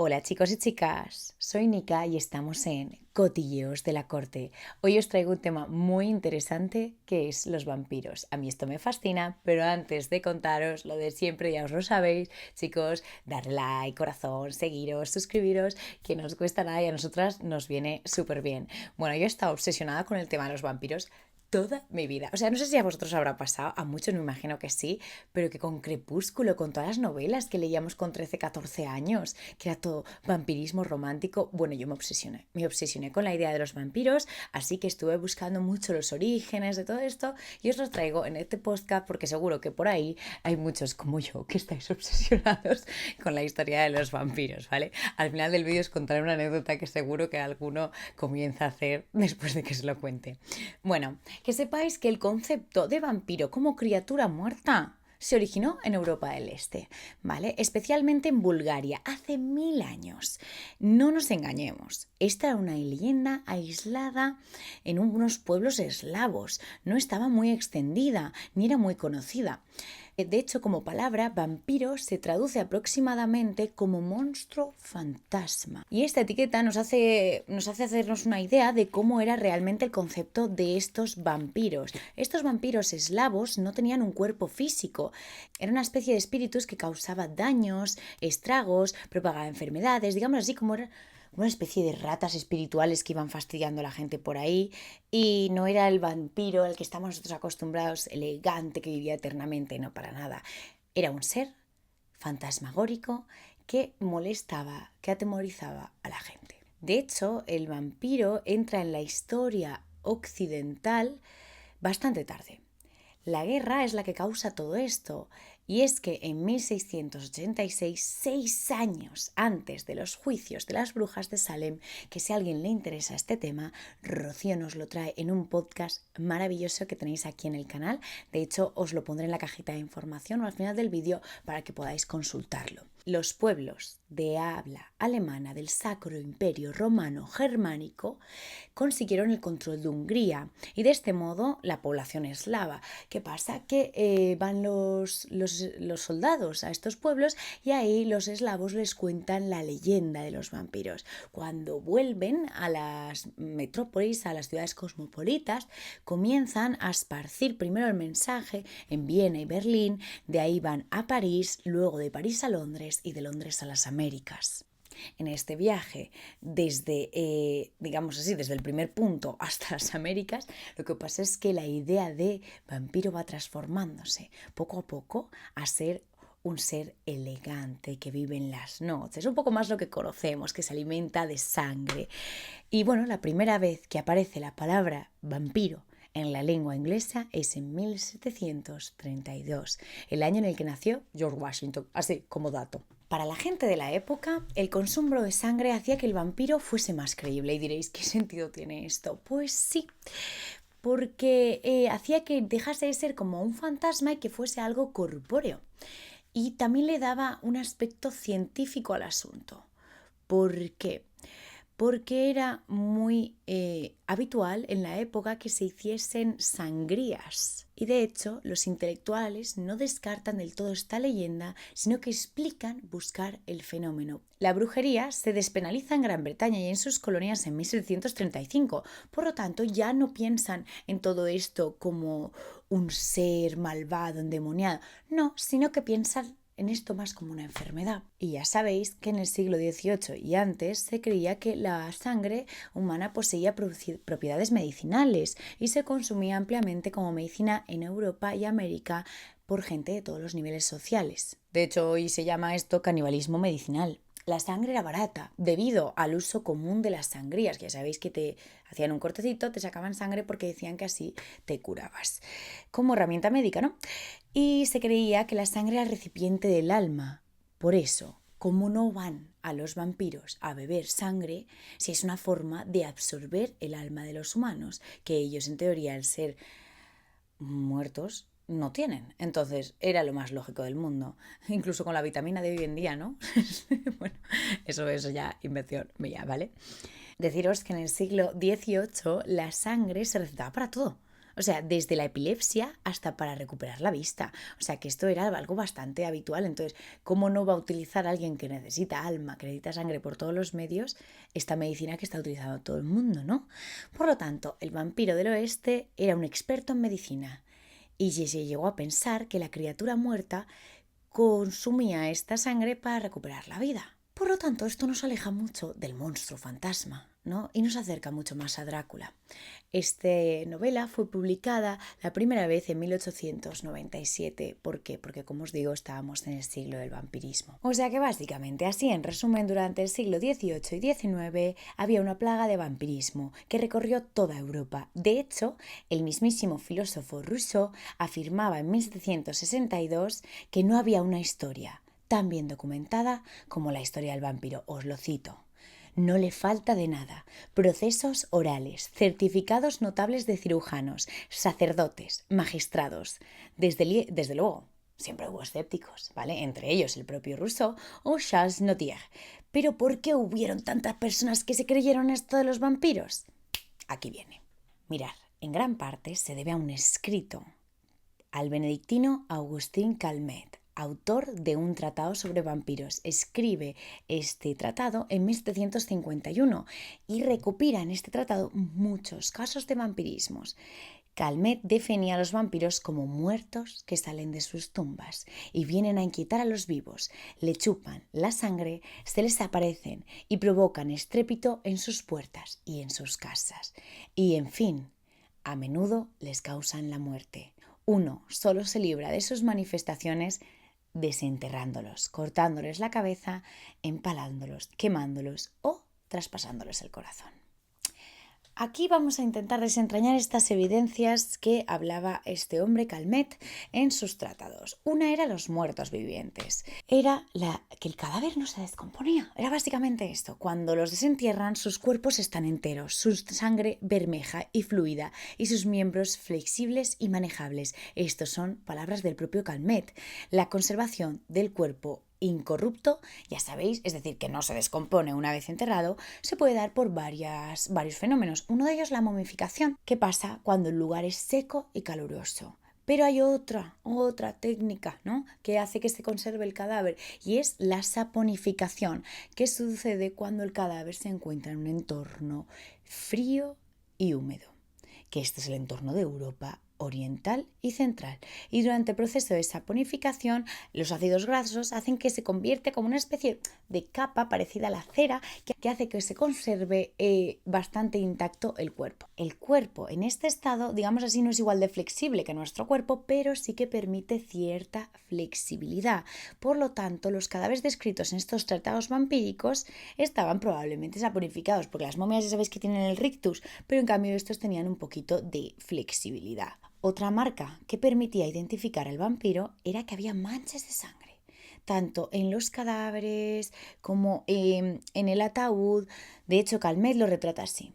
Hola chicos y chicas, soy Nika y estamos en Cotilleos de la Corte. Hoy os traigo un tema muy interesante que es los vampiros. A mí esto me fascina, pero antes de contaros lo de siempre, ya os lo sabéis, chicos, darle like, corazón, seguiros, suscribiros, que no os cuesta nada y a nosotras nos viene súper bien. Bueno, yo he estado obsesionada con el tema de los vampiros toda mi vida. O sea, no sé si a vosotros habrá pasado, a muchos me imagino que sí, pero que con Crepúsculo, con todas las novelas que leíamos con 13, 14 años, que era todo vampirismo romántico, bueno, yo me obsesioné con la idea de los vampiros, así que estuve buscando mucho los orígenes de todo esto y os los traigo en este podcast porque seguro que por ahí hay muchos como yo que estáis obsesionados con la historia de los vampiros, ¿vale? Al final del vídeo os contaré una anécdota que seguro que alguno comienza a hacer después de que se lo cuente. Bueno, que sepáis que el concepto de vampiro como criatura muerta se originó en Europa del Este, ¿vale? Especialmente en Bulgaria, hace 1000 años. No nos engañemos, esta era una leyenda aislada en unos pueblos eslavos, no estaba muy extendida ni era muy conocida. De hecho, como palabra, vampiro se traduce aproximadamente como monstruo fantasma. Y esta etiqueta nos hace hacernos una idea de cómo era realmente el concepto de estos vampiros. Estos vampiros eslavos no tenían un cuerpo físico. Era una especie de espíritus que causaba daños, estragos, propagaba enfermedades, digamos así como era una especie de ratas espirituales que iban fastidiando a la gente por ahí, y no era el vampiro al que estamos nosotros acostumbrados, elegante, que vivía eternamente, no, para nada. Era un ser fantasmagórico que molestaba, que atemorizaba a la gente. De hecho, el vampiro entra en la historia occidental bastante tarde. La guerra es la que causa todo esto, y es que en 1686, 6 años antes de los juicios de las brujas de Salem, que si a alguien le interesa este tema, Rocío nos lo trae en un podcast maravilloso que tenéis aquí en el canal. De hecho, os lo pondré en la cajita de información o al final del vídeo para que podáis consultarlo. Los pueblos de habla alemana del Sacro Imperio Romano Germánico consiguieron el control de Hungría y de este modo la población eslava. ¿Qué pasa? Que van los soldados a estos pueblos y ahí los eslavos les cuentan la leyenda de los vampiros. Cuando vuelven a las metrópolis, a las ciudades cosmopolitas, comienzan a esparcir primero el mensaje en Viena y Berlín, de ahí van a París, luego de París a Londres y de Londres a las Américas. En este viaje, digamos así, desde el primer punto hasta las Américas, lo que pasa es que la idea de vampiro va transformándose poco a poco a ser un ser elegante que vive en las noches, un poco más lo que conocemos, que se alimenta de sangre. Y bueno, la primera vez que aparece la palabra vampiro en la lengua inglesa es en 1732, el año en el que nació George Washington, así como dato. Para la gente de la época, el consumo de sangre hacía que el vampiro fuese más creíble. Y diréis, ¿qué sentido tiene esto? Pues sí, porque hacía que dejase de ser como un fantasma y que fuese algo corpóreo. Y también le daba un aspecto científico al asunto. ¿Por qué? Porque era muy habitual en la época que se hiciesen sangrías. Y de hecho, los intelectuales no descartan del todo esta leyenda, sino que explican buscar el fenómeno. La brujería se despenaliza en Gran Bretaña y en sus colonias en 1735. Por lo tanto, ya no piensan en todo esto como un ser malvado, endemoniado. No, sino que piensan en esto más como una enfermedad. Y ya sabéis que en el siglo XVIII y antes se creía que la sangre humana poseía propiedades medicinales y se consumía ampliamente como medicina en Europa y América por gente de todos los niveles sociales. De hecho, hoy se llama esto canibalismo medicinal. La sangre era barata debido al uso común de las sangrías. Ya sabéis que te hacían un cortecito, te sacaban sangre porque decían que así te curabas. Como herramienta médica, ¿no? Y se creía que la sangre era el recipiente del alma. Por eso, como no van a los vampiros a beber sangre, si es una forma de absorber el alma de los humanos, que ellos en teoría al ser muertos no tienen. Entonces era lo más lógico del mundo. Incluso con la vitamina de hoy en día, ¿no? Bueno, eso ya invención mía, ¿vale? Deciros que en el siglo XVIII la sangre se recetaba para todo. O sea, desde la epilepsia hasta para recuperar la vista. O sea, que esto era algo bastante habitual. Entonces, ¿cómo no va a utilizar alguien que necesita alma, que necesita sangre por todos los medios, esta medicina que está utilizando todo el mundo, ¿no? Por lo tanto, el vampiro del oeste era un experto en medicina y se llegó a pensar que la criatura muerta consumía esta sangre para recuperar la vida. Por lo tanto, esto nos aleja mucho del monstruo fantasma, ¿no? Y nos acerca mucho más a Drácula. Esta novela fue publicada la primera vez en 1897. ¿Por qué? Porque, como os digo, estábamos en el siglo del vampirismo. O sea que básicamente, así en resumen, durante el siglo XVIII y XIX había una plaga de vampirismo que recorrió toda Europa. De hecho, el mismísimo filósofo Rousseau afirmaba en 1762 que no había una historia tan bien documentada como la historia del vampiro. Os lo cito. No le falta de nada. Procesos orales, certificados notables de cirujanos, sacerdotes, magistrados. Desde luego, siempre hubo escépticos, ¿vale? Entre ellos el propio Rousseau o Charles Nodier. Pero ¿por qué hubieron tantas personas que se creyeron esto de los vampiros? Aquí viene. Mirad, en gran parte se debe a un escrito al benedictino Agustín Calmet, autor de un tratado sobre vampiros. Escribe este tratado en 1751 y recopila en este tratado muchos casos de vampirismos. Calmet definía a los vampiros como muertos que salen de sus tumbas y vienen a inquietar a los vivos, le chupan la sangre, se les aparecen y provocan estrépito en sus puertas y en sus casas. Y en fin, a menudo les causan la muerte. Uno solo se libra de sus manifestaciones desenterrándolos, cortándoles la cabeza, empalándolos, quemándolos o traspasándoles el corazón. Aquí vamos a intentar desentrañar estas evidencias que hablaba este hombre Calmet en sus tratados. Una era los muertos vivientes. Era que el cadáver no se descomponía. Era básicamente esto. Cuando los desentierran, sus cuerpos están enteros, su sangre bermeja y fluida y sus miembros flexibles y manejables. Estos son palabras del propio Calmet. La conservación del cuerpo incorrupto, ya sabéis, es decir, que no se descompone una vez enterrado, se puede dar por varios fenómenos. Uno de ellos la momificación, que pasa cuando el lugar es seco y caluroso. Pero hay otra técnica, ¿no?, que hace que se conserve el cadáver, y es la saponificación, que sucede cuando el cadáver se encuentra en un entorno frío y húmedo, que este es el entorno de Europa oriental y central. Y durante el proceso de saponificación, los ácidos grasos hacen que se convierte como una especie de capa parecida a la cera que hace que se conserve bastante intacto el cuerpo. El cuerpo en este estado, digamos así, no es igual de flexible que nuestro cuerpo, pero sí que permite cierta flexibilidad. Por lo tanto, los cadáveres descritos en estos tratados vampíricos estaban probablemente saponificados, porque las momias ya sabéis que tienen el rictus, pero en cambio estos tenían un poquito de flexibilidad. Otra marca que permitía identificar al vampiro era que había manchas de sangre, tanto en los cadáveres como en el ataúd. De hecho, Calmet lo retrata así.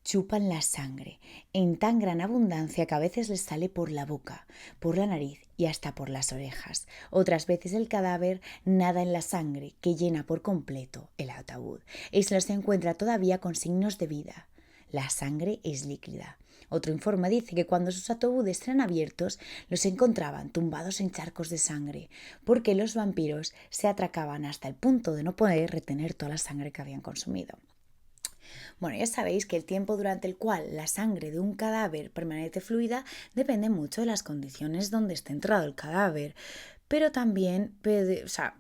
Chupan la sangre en tan gran abundancia que a veces les sale por la boca, por la nariz y hasta por las orejas. Otras veces el cadáver nada en la sangre que llena por completo el ataúd y se los encuentra todavía con signos de vida. La sangre es líquida. Otro informe dice que cuando sus ataúdes eran abiertos, los encontraban tumbados en charcos de sangre, porque los vampiros se atracaban hasta el punto de no poder retener toda la sangre que habían consumido. Bueno, ya sabéis que el tiempo durante el cual la sangre de un cadáver permanece fluida depende mucho de las condiciones donde esté enterrado el cadáver. Pero también,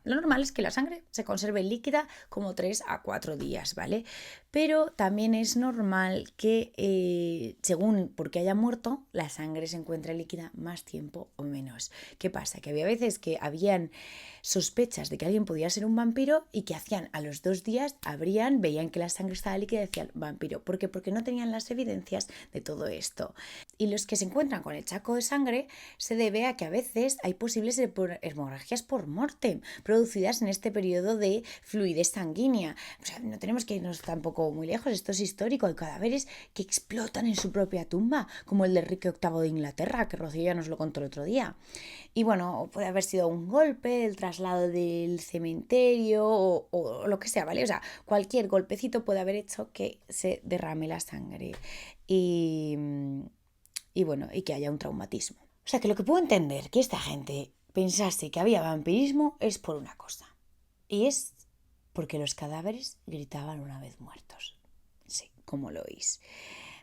lo normal es que la sangre se conserve líquida como 3 a 4 días, ¿vale? Pero también es normal que, según por qué haya muerto, la sangre se encuentre líquida más tiempo o menos. ¿Qué pasa? Que había veces que habían sospechas de que alguien podía ser un vampiro y que hacían a los 2 días, veían que la sangre estaba líquida y decían vampiro. ¿Por qué? Porque no tenían las evidencias de todo esto. Y los que se encuentran con el charco de sangre se debe a que a veces hay posibles hemorragias por mortem producidas en este periodo de fluidez sanguínea. O sea, no tenemos que irnos tampoco muy lejos, esto es histórico. Hay cadáveres que explotan en su propia tumba, como el de Enrique VIII de Inglaterra, que Rocío ya nos lo contó el otro día. Y bueno, puede haber sido un golpe, el traslado del cementerio o lo que sea, ¿vale? O sea, cualquier golpecito puede haber hecho que se derrame la sangre. y bueno, y que haya un traumatismo. O sea que lo que puedo entender que esta gente pensase que había vampirismo es por una cosa. Y es porque los cadáveres gritaban una vez muertos. Sí, como lo oís.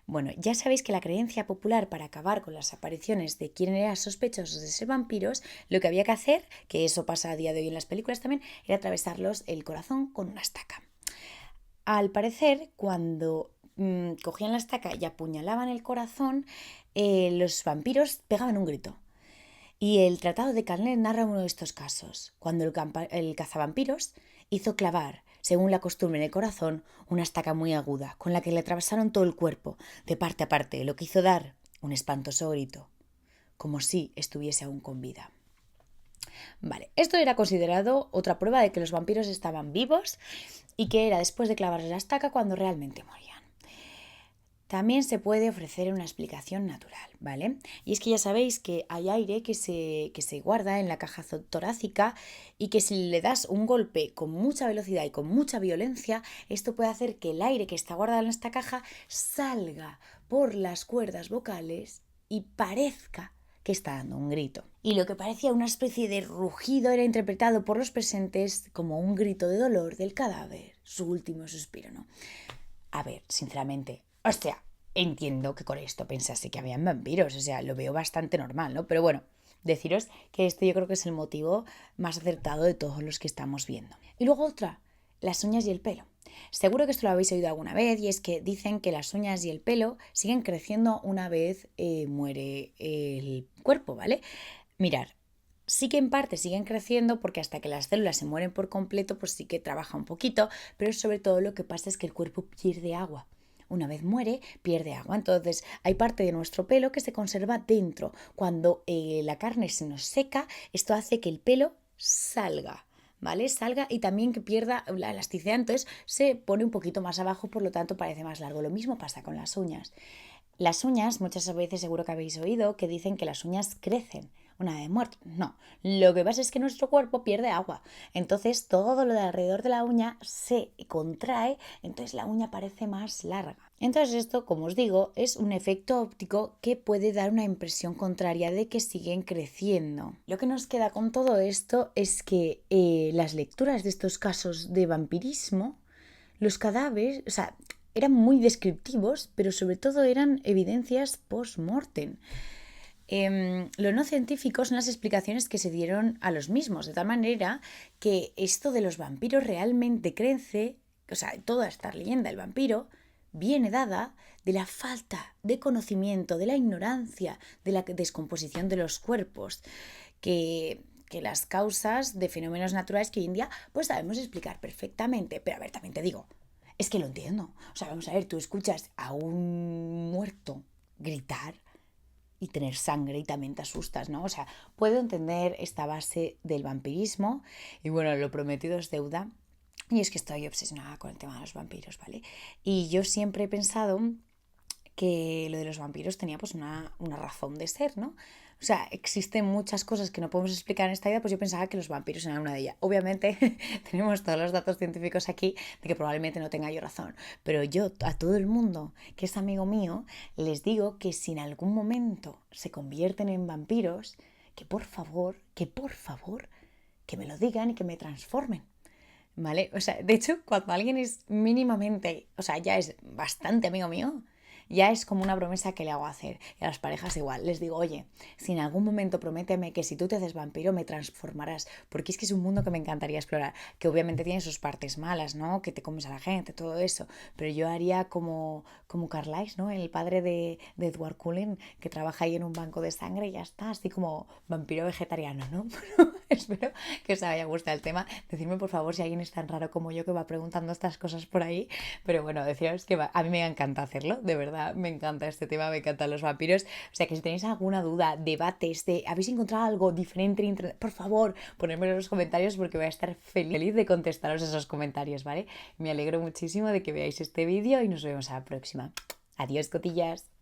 Bueno, ya sabéis que la creencia popular para acabar con las apariciones de quienes eran sospechosos de ser vampiros, lo que había que hacer, que eso pasa a día de hoy en las películas también, era atravesarlos el corazón con una estaca. Al parecer, cuando cogían la estaca y apuñalaban el corazón, los vampiros pegaban un grito. Y el Tratado de Calnet narra uno de estos casos, cuando el cazavampiros hizo clavar, según la costumbre en el corazón, una estaca muy aguda, con la que le atravesaron todo el cuerpo, de parte a parte, lo que hizo dar un espantoso grito, como si estuviese aún con vida. Vale, esto era considerado otra prueba de que los vampiros estaban vivos y que era después de clavarles la estaca cuando realmente morían. También se puede ofrecer una explicación natural, ¿vale? Y es que ya sabéis que hay aire que se guarda en la caja torácica y que si le das un golpe con mucha velocidad y con mucha violencia, esto puede hacer que el aire que está guardado en esta caja salga por las cuerdas vocales y parezca que está dando un grito. Y lo que parecía una especie de rugido era interpretado por los presentes como un grito de dolor del cadáver, su último suspiro, ¿no? A ver, sinceramente, o sea, entiendo que con esto pensase que habían vampiros, o sea, lo veo bastante normal, ¿no? Pero bueno, deciros que este yo creo que es el motivo más acertado de todos los que estamos viendo. Y luego otra, las uñas y el pelo. Seguro que esto lo habéis oído alguna vez y es que dicen que las uñas y el pelo siguen creciendo una vez muere el cuerpo, ¿vale? Mirar, sí que en parte siguen creciendo porque hasta que las células se mueren por completo, pues sí que trabaja un poquito, pero sobre todo lo que pasa es que el cuerpo pierde agua. Una vez muere, pierde agua. Entonces, hay parte de nuestro pelo que se conserva dentro. Cuando la carne se nos seca, esto hace que el pelo salga, ¿vale? Salga y también que pierda la elasticidad. Entonces, se pone un poquito más abajo, por lo tanto, parece más largo. Lo mismo pasa con las uñas. Las uñas, muchas veces seguro que habéis oído que dicen que las uñas crecen una vez muerto. No, lo que pasa es que nuestro cuerpo pierde agua. Entonces todo lo de alrededor de la uña se contrae, entonces la uña parece más larga. Entonces esto, como os digo, es un efecto óptico que puede dar una impresión contraria de que siguen creciendo. Lo que nos queda con todo esto es que las lecturas de estos casos de vampirismo, los cadáveres, o sea, eran muy descriptivos, pero sobre todo eran evidencias post-mortem. Lo no científico son las explicaciones que se dieron a los mismos, de tal manera que esto de los vampiros realmente crece, o sea, toda esta leyenda del vampiro viene dada de la falta de conocimiento, de la ignorancia, de la descomposición de los cuerpos, que las causas de fenómenos naturales que hoy en día pues sabemos explicar perfectamente. Pero a ver, también te digo, es que lo entiendo. O sea, vamos a ver, tú escuchas a un muerto gritar y tener sangre y también te asustas, ¿no? O sea, puedo entender esta base del vampirismo y bueno, lo prometido es deuda y es que estoy obsesionada con el tema de los vampiros, ¿vale? Y yo siempre he pensado que lo de los vampiros tenía pues una razón de ser, ¿no? O sea, existen muchas cosas que no podemos explicar en esta vida, pues yo pensaba que los vampiros eran una de ellas. Obviamente tenemos todos los datos científicos aquí de que probablemente no tenga yo razón, pero yo a todo el mundo que es amigo mío les digo que si en algún momento se convierten en vampiros, que por favor, que me lo digan y que me transformen. ¿Vale? O sea, de hecho, cuando alguien es mínimamente, o sea, ya es bastante amigo mío, ya es como una promesa que le hago hacer. Y a las parejas igual, les digo, oye, si en algún momento prométeme que si tú te haces vampiro me transformarás, porque es que es un mundo que me encantaría explorar, que obviamente tiene sus partes malas, ¿no? Que te comes a la gente, todo eso, pero yo haría como Carlisle, ¿no? El padre de Edward Cullen, que trabaja ahí en un banco de sangre y ya está, así como vampiro vegetariano, ¿no? Espero que os haya gustado el tema. Decidme por favor si alguien es tan raro como yo que va preguntando estas cosas por ahí, pero bueno, deciros que a mí me encanta hacerlo, de verdad, me encanta este tema, me encantan los vampiros. O sea que si tenéis alguna duda, debates, habéis encontrado algo diferente en internet, por favor, ponedmelo en los comentarios porque voy a estar feliz de contestaros esos comentarios, ¿vale? Me alegro muchísimo de que veáis este vídeo y nos vemos a la próxima. Adiós, cotillas.